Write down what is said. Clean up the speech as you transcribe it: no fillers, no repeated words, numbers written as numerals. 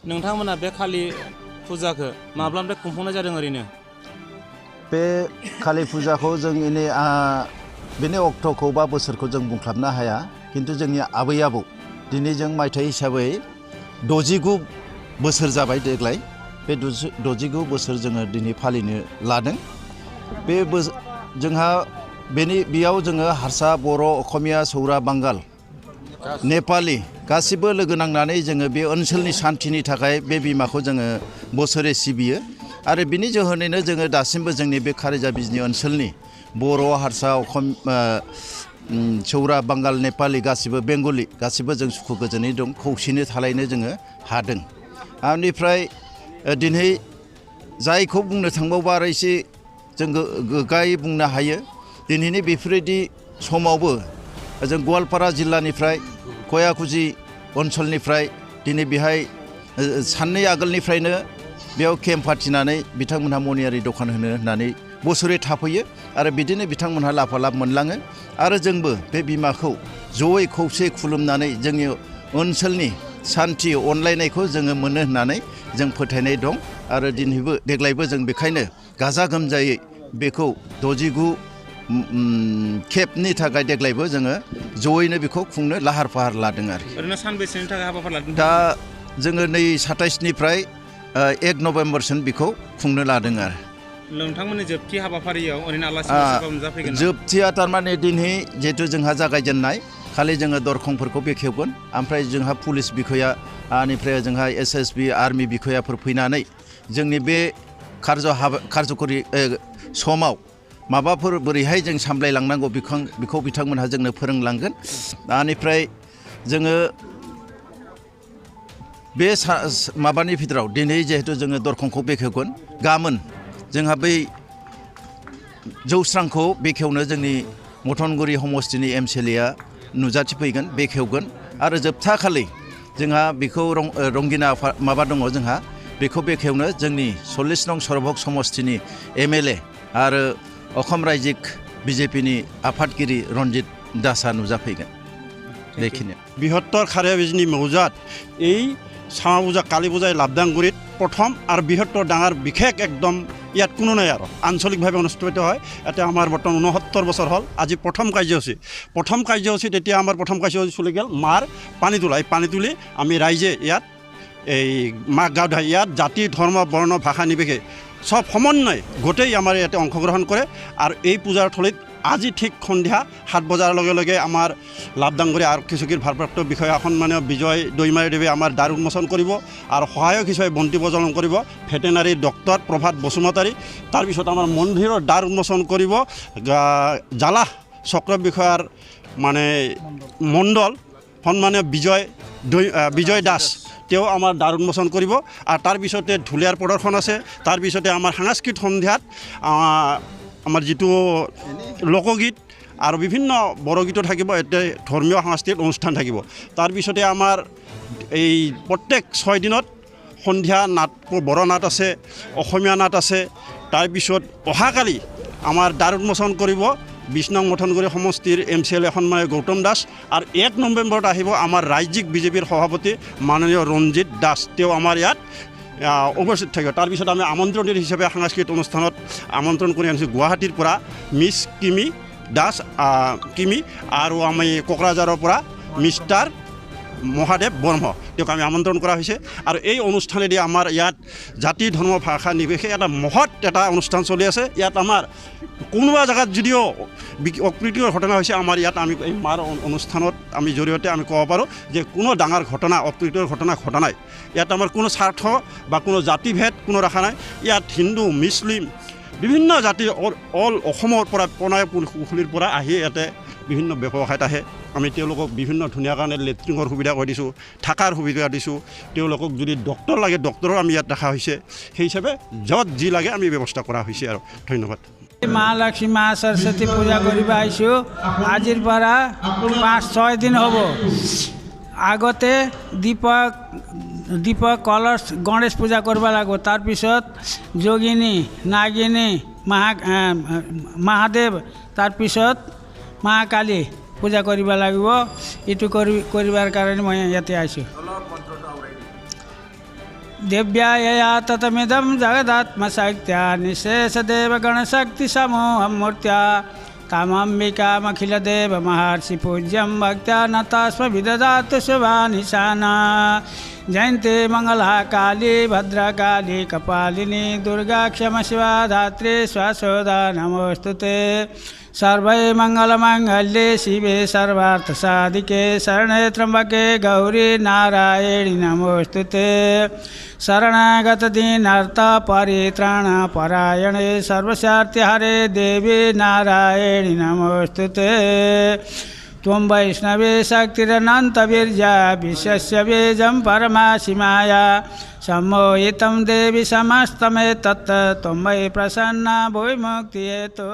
नोंथांमोना बे खालि फुजाखौ माब्लानिफ्राय खुंफुंनाय जादों ओरैनो बे कालि फुजाखौ जों बेनि अक्ट'खौ बा बोसोरखौ जों बुंस्लाबनो हाया खिन्थु जोंनि आबै आबौ दिनै जों मायथाइ हिसाबै 69 बोसोर जाबाय देग्लाय बे 69 बोसोर जोङो दिनै फालिनो लादों बे जोंहा बेयाव जोङो हारसा बर' असमिया सौरा बांगाल नेपालि गासिबो लोगो नांनानै जोङो बे ओनसोलनि सान्थिनि थाखाय बे बिमाखौ जोङो बोसोरे सिबियो आरो बिनि जाहोनैनो जोङो दासिमबो जोंनि बे कारिजा बिजनि ओनसोलनि बर' हारसा सौरा बांगाल नेपालि गासिबो बेंगलि गासिबो जों सुखु गोजोनै दं खौसेनो थालायनो जोङो हादों बेनिफ्राय दिनै जायखौ बुंनो थांबावबा आरो एसे जों गोग्गायै बुंनो हायो दिनैनि बेफोरबायदि समावबो जों गवालपारा जिल्लानिफ्राय कयाकुजि ओनसोलनिफ्राय दिनै बेहाय साननै आगोलनिफ्रायनो बेयाव केम्प फाथिनानै बिथांमोनहा मनियारि दखान होनो होननानै बोसोरे थाफैयो आरो बिदिनो बिथांमोनहा लाफालाब मोनलाङो आरो जोंबो बे बिमाखौ जयै खौसे खुलुमनानै जोंनि ओनसोलनि सान्थि अनलायनायखौ जोङो मोनो होननानै जों फोथायनाय दं आरो दिनैबो देग्लायबो जों बेखायनो गाजा गोमजायै बेखौ 69 खेबनि थाखाय देग्लायबो जोङो जयैनो बेखौ खुंनो लाहार फाहार लादों आरो ओरैनो सानबेसेनि थाखाय हाबाफारि लादों दा जोङो नै 27निफ्राय 1 नभेम्बरसिम बेखौ खुंनो लादों आरो नोंथांमोननि जोबथि हाबाफारियाव ओरैनो आलासि नुजाफैगोन जोबथिया थारमाने दिनै जिहेथु जोंहा जागायजेननाय खालि जोङो दरखंफोरखौ बेखेवगोन ओमफ्राय जोंहा पुलिस बिखया बेनिफ्राय जोंहा SSB आर्मि बिखयाफोर फैनानै जोंनि बे कार्यकरि समाव माबाफोर बोरैहाय जों सामलायलांनांगौ बेखौ बिथांमोनहा जोंनो फोरोंलांगोन बेनिफ्राय जोङो बे माबानि भितराव दिनै जिहेतु जोङो दरखंखौ बेखेवगोन गाबोन जोंहा बै जौस्रांखौ बेखेवनो जोंनि मथनगुरि समस्तिनि MCLA नुजाथिफैगोन बेखेवगोन आरो जोबथा खालि जोंहा बेखौ रंगिना माबा दङ जोंहा बेखौ बेखेवनो जोंनि 40 नं सरभग समस्तिनि MLA आरो অসম रायजिक BJPनि आफादगिरि रन्जित दासआ नुजाफैगोन बेखिनि বৃহত্তৰ খাৰিয়া বিজনী মৌজাত এই চামা পূজা কালী পূজাই লাভদাংগুৰিত প্ৰথম আৰু বৃহত্তৰ ডাঙৰ বিশেষ একদম ইয়াত কোনো নাই আৰু আঞ্চলিকভাৱে অনুষ্ঠিত হয় এতিয়া আমাৰ বৰ্তমান 69 বছৰ হ'ল আজি প্ৰথম কাৰ্যসূচীত এতিয়া আমাৰ প্ৰথম কাৰ্যসূচী চলি গ'ল মাৰ পানী তোলা এই পানী তুলি আমি ৰাইজে ইয়াত এই মাক গা ধুৱাই ইয়াত জাতি ধৰ্ম বৰ্ণ ভাষা নিৰ্বিশেষে সব সমন্বয় গোটেই আমাৰ ইয়াতে অংশগ্ৰহণ কৰে আৰু এই পূজাৰ থলীত আজি ঠিক সন্ধিয়া 7 বজাৰ লগে লগে আমাৰ লাভদাংগুৰি আৰক্ষী চকীৰ ভাৰপ্ৰাপ্ত বিষয়া সন্মানীয় বিজয় দৈমাৰীদেৱে আমাৰ দ্বাৰ উন্মোচন কৰিব আৰু সহায়ক হিচাপে বন্তি প্ৰজ্বলন কৰিব ভেটেনাৰী ডক্টৰ প্ৰভাত বসুমতাৰী তাৰপিছত আমাৰ মন্দিৰৰ দ্বাৰ উন্মোচন কৰিব জালা চক্ৰ বিষয়াৰ মানে মণ্ডল সন্মানীয় বিজয় দাস তেওঁ আমাৰ দ্বাৰ উন্মোচন কৰিব আৰু তাৰপিছতে ঢুলীয়াৰ প্ৰদৰ্শন আছে তাৰপিছতে আমাৰ সাংস্কৃতিক সন্ধিয়াত আমাৰ যিটো লোকগীত আৰু বিভিন্ন বৰগীতো থাকিব এতিয়া ধৰ্মীয় সাংস্কৃতিক অনুষ্ঠান থাকিব তাৰপিছতে আমাৰ এই প্ৰত্যেক 6 দিনত সন্ধিয়া নাট বড়ো নাট আছে অসমীয়া নাট আছে তাৰপিছত অহাকালি আমাৰ দ্বাৰ উন্মোচন কৰিব 20 নং মথনগুৰি সমষ্টিৰ MCLA সন্মানীয় গৌতম দাস আৰু 1 নৱেম্বৰত আহিব আমাৰ ৰাজ্যিক BJPৰ সভাপতি মাননীয় ৰঞ্জিত দাস তেওঁ আমাৰ ইয়াত উপস্থিত থাকিব তাৰপিছত আমি আমন্ত্ৰণিত হিচাপে সাংস্কৃতিক অনুষ্ঠানত আমন্ত্ৰণ কৰি আনিছোঁ গুৱাহাটীৰ পৰা মিছ কিমি দাস কিমি আৰু আমি কোকৰাঝাৰৰ পৰা মিষ্টাৰ মহাদেৱ বৰ্ম তেওঁক আমি আমন্ত্ৰণ কৰা হৈছে আৰু এই অনুষ্ঠানেদি আমাৰ ইয়াত জাতি ধৰ্ম ভাষা নিৰ্বিশেষে এটা মহৎ এটা অনুষ্ঠান চলি আছে ইয়াত আমাৰ কোনোবা জায়গাত যদিও অপ্ৰীতিকৰ ঘটনা হৈছে আমাৰ ইয়াত আমি এই মাৰ অনুষ্ঠানত আমি জৰিয়তে আমি ক'ব পাৰোঁ যে কোনো ডাঙৰ ঘটনা অপ্ৰীতিকৰ ঘটনা ঘটা নাই ইয়াত আমাৰ কোনো স্বাৰ্থ বা কোনো জাতিভেদ কোনো ৰখা নাই ইয়াত হিন্দু মুছলিম বিভিন্ন জাতি অল অসমৰ পৰা পনাই পুখুৰীৰ পৰা আহি ইয়াতে বিভিন্ন ব্যৱসায়ত আহে আমি তেওঁলোকক বিভিন্ন ধুনীয়া কাৰণে লেট্ৰিনৰ সুবিধা কৰি দিছোঁ থাকাৰ সুবিধা দিছোঁ তেওঁলোকক যদি ডক্টৰ লাগে ডক্টৰো আমি ইয়াত দেখা হৈছে সেই হিচাপে য'ত যি লাগে আমি ব্যৱস্থা কৰা হৈছে আৰু ধন্যবাদ মহালক্ষ্মী মা সৰস্বতী পূজা কৰিব আহিছোঁ আজিৰ পৰা 5-6 দিন হ'ব আগতে দীপক কলশ গণেশ পূজা কৰিব লাগিব তাৰপিছত যোগিনী নাগিনী মহাদেৱ তাৰপিছত মহাকালী পূজা কৰিব লাগিব এইটো কৰিবৰ কাৰণে মই ইয়াতে আহিছোঁ दिव्यायया ततमिदं जगदात्मशक्त्या निःशेषदेवगणशक्तिसमूहं मूर्त्या तामम्बिकामखिलदेवमहर्षिपूज्यं भक्त्या नतास्म विदधातु शुभानिशाना जयन्ती मंगला काली भद्रकाली कपालिनी दुर्गा क्षमा शिवा धात्री स्वासोदा नमोस्तुते सर्वै मंगलमांगल्ये शिवे सर्वार्थसाधिके शरणे त्र्यंबके गौरी नारायणी नमोस्तुते शरणागत दीनार्थ परित्राण परायणे सर्वस्यार्तिहरे देवी नारायणी नमोस्तुते त्वं वैष्णवे शक्तिरनन्तवीर्या विश्वस्य बीजं परमासीमाया सम्मोहितं देवी समस्तमेतत् त्वं वै प्रसन्ना भूय मुक्तिहेतु।